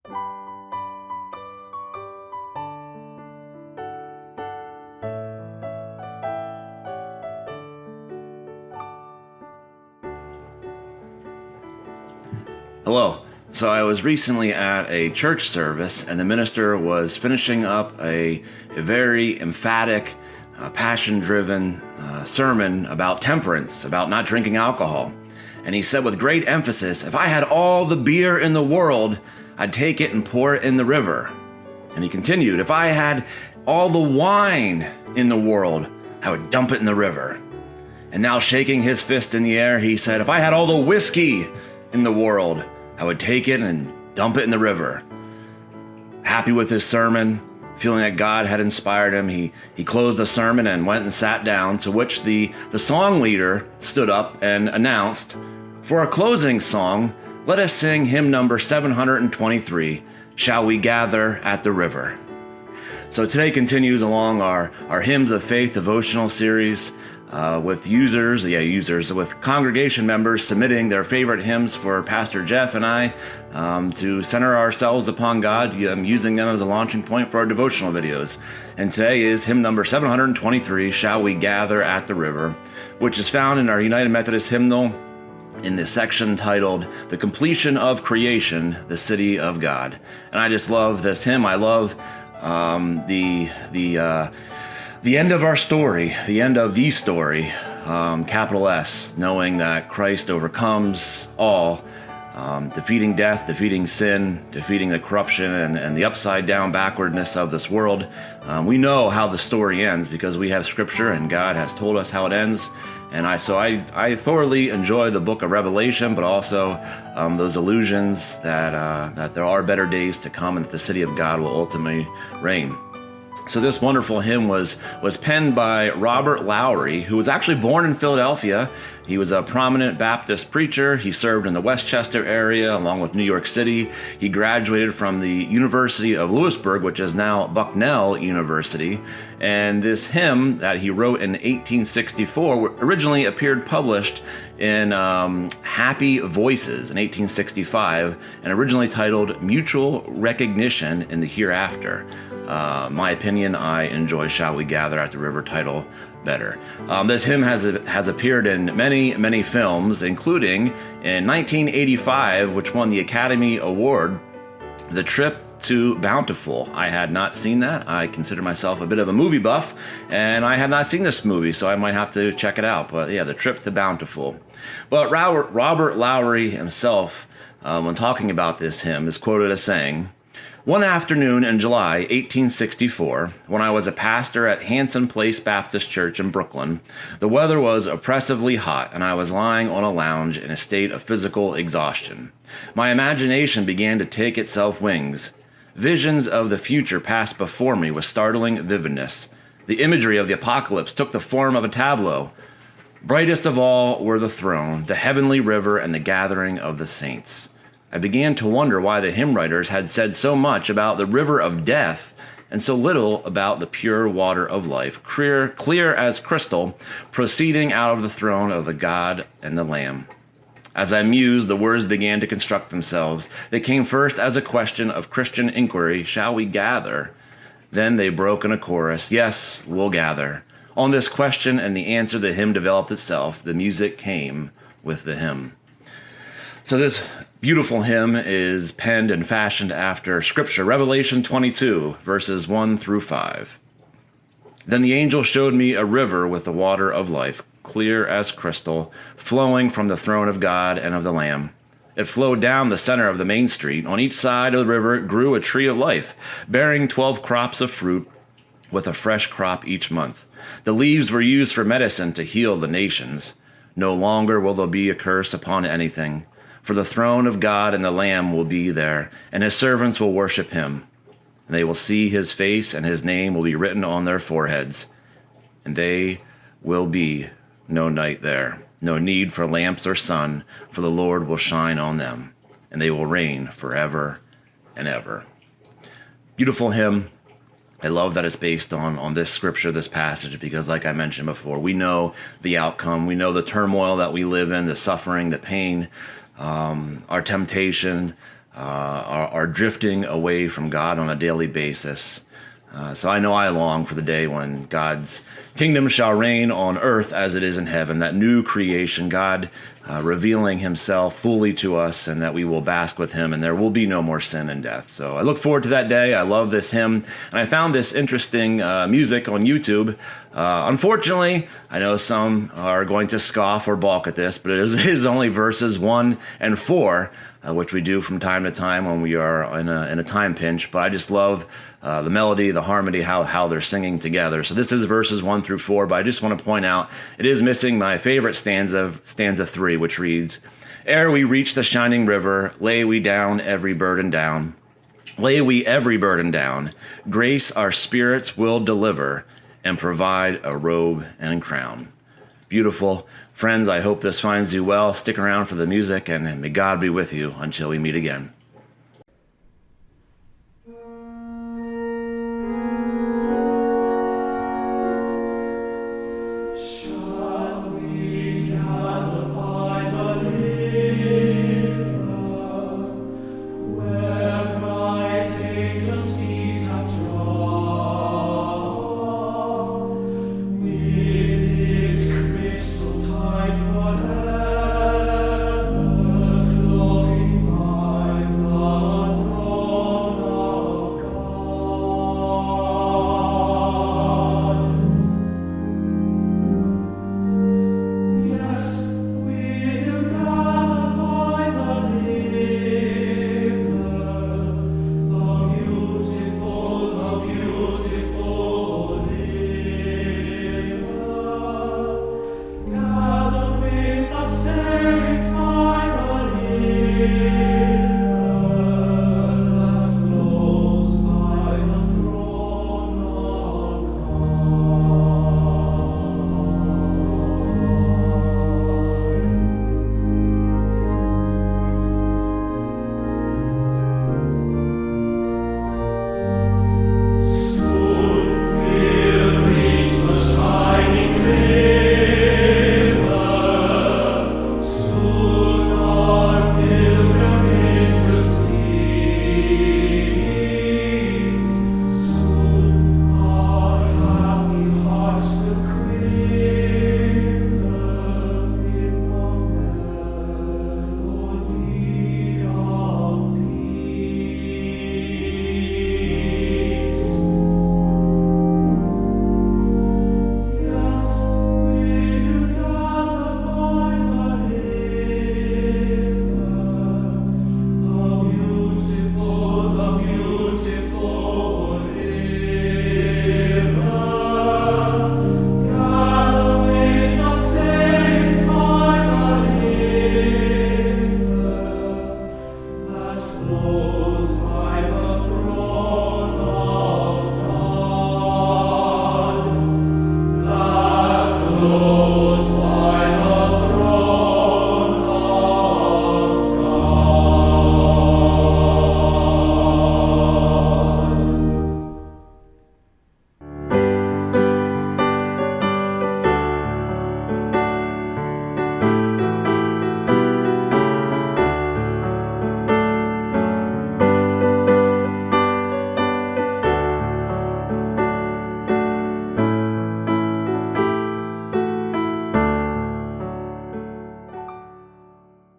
Hello. So I was recently at a church service, and the minister was finishing up a very emphatic, passion-driven sermon about temperance, about not drinking alcohol. And he said with great emphasis, if I had all the beer in the world, I'd take it and pour it in the river. And he continued, if I had all the wine in the world, I would dump it in the river. And now shaking his fist in the air, he said, if I had all the whiskey in the world, I would take it and dump it in the river. Happy with his sermon, feeling that God had inspired him, he closed the sermon and went and sat down, to which the song leader stood up and announced, for our closing song, let us sing hymn number 723, Shall We Gather at the River. So today continues along our Hymns of Faith devotional series with with congregation members submitting their favorite hymns for Pastor Jeff and I to center ourselves upon God, using them as a launching point for our devotional videos. And today is hymn number 723, Shall We Gather at the River, which is found in our United Methodist hymnal in the section titled The Completion of Creation, the City of God. And I just love this hymn. I love the end of our story, the end of the story, capital S, knowing that Christ overcomes all, defeating death, defeating sin, defeating the corruption and the upside down backwardness of this world. We know how the story ends because we have scripture and God has told us how it ends. And I thoroughly enjoy the book of Revelation, but also those illusions that there are better days to come and that the city of God will ultimately reign. So this wonderful hymn was penned by Robert Lowry, who was actually born in Philadelphia. He was a prominent Baptist preacher. He served in the Westchester area along with New York City. He graduated from the University of Lewisburg, which is now Bucknell University. And this hymn that he wrote in 1864 originally appeared published in Happy Voices in 1865 and originally titled Mutual Recognition in the Hereafter. My opinion, I enjoy Shall We Gather at the River title better. This hymn has appeared in many films, including in 1985, which won the Academy Award, The Trip to Bountiful. I had not seen that. I consider myself a bit of a movie buff, and I have not seen this movie, so I might have to check it out. But yeah, The Trip to Bountiful. But Robert Lowry himself, when talking about this hymn, is quoted as saying, one afternoon in July 1864, when I was a pastor at Hanson Place Baptist Church in Brooklyn, the weather was oppressively hot and I was lying on a lounge in a state of physical exhaustion. My imagination began to take itself wings. Visions of the future passed before me with startling vividness. The imagery of the apocalypse took the form of a tableau. Brightest of all were the throne, the heavenly river, and the gathering of the saints. I began to wonder why the hymn writers had said so much about the river of death and so little about the pure water of life, clear as crystal, proceeding out of the throne of the God and the Lamb. As I mused, the words began to construct themselves. They came first as a question of Christian inquiry, shall we gather? Then they broke in a chorus, yes, we'll gather. On this question and the answer, the hymn developed itself. The music came with the hymn. So this beautiful hymn is penned and fashioned after Scripture, Revelation 22, verses 1 through 5. Then the angel showed me a river with the water of life, clear as crystal, flowing from the throne of God and of the Lamb. It flowed down the center of the main street. On each side of the river grew a tree of life, bearing 12 crops of fruit, with a fresh crop each month. The leaves were used for medicine to heal the nations. No longer will there be a curse upon anything. For the throne of God and the Lamb will be there, and his servants will worship him. And they will see his face, and his name will be written on their foreheads. And there will be no night there, no need for lamps or sun, for the Lord will shine on them, and they will reign forever and ever. Beautiful hymn. I love that it's based on this scripture, this passage, because like I mentioned before, we know the outcome. We know the turmoil that we live in, the suffering, the pain, our temptation, are drifting away from God on a daily basis. So I know I long for the day when God's kingdom shall reign on earth as it is in heaven, that new creation, God revealing himself fully to us, and that we will bask with him, and there will be no more sin and death. So I look forward to that day. I love this hymn, and I found this interesting music on YouTube. Unfortunately, I know some are going to scoff or balk at this, but it is only verses 1 and 4, which we do from time to time when we are in a time pinch. But I just love the melody, the harmony, how they're singing together. So this is verses 1 through 4, but I just want to point out it is missing my favorite stanza 3, which reads, "Ere we reach the shining river, lay we down every burden down. Lay we every burden down. Grace our spirits will deliver, and provide a robe and crown." Beautiful. Friends, I hope this finds you well. Stick around for the music, and may God be with you until we meet again. Flows by the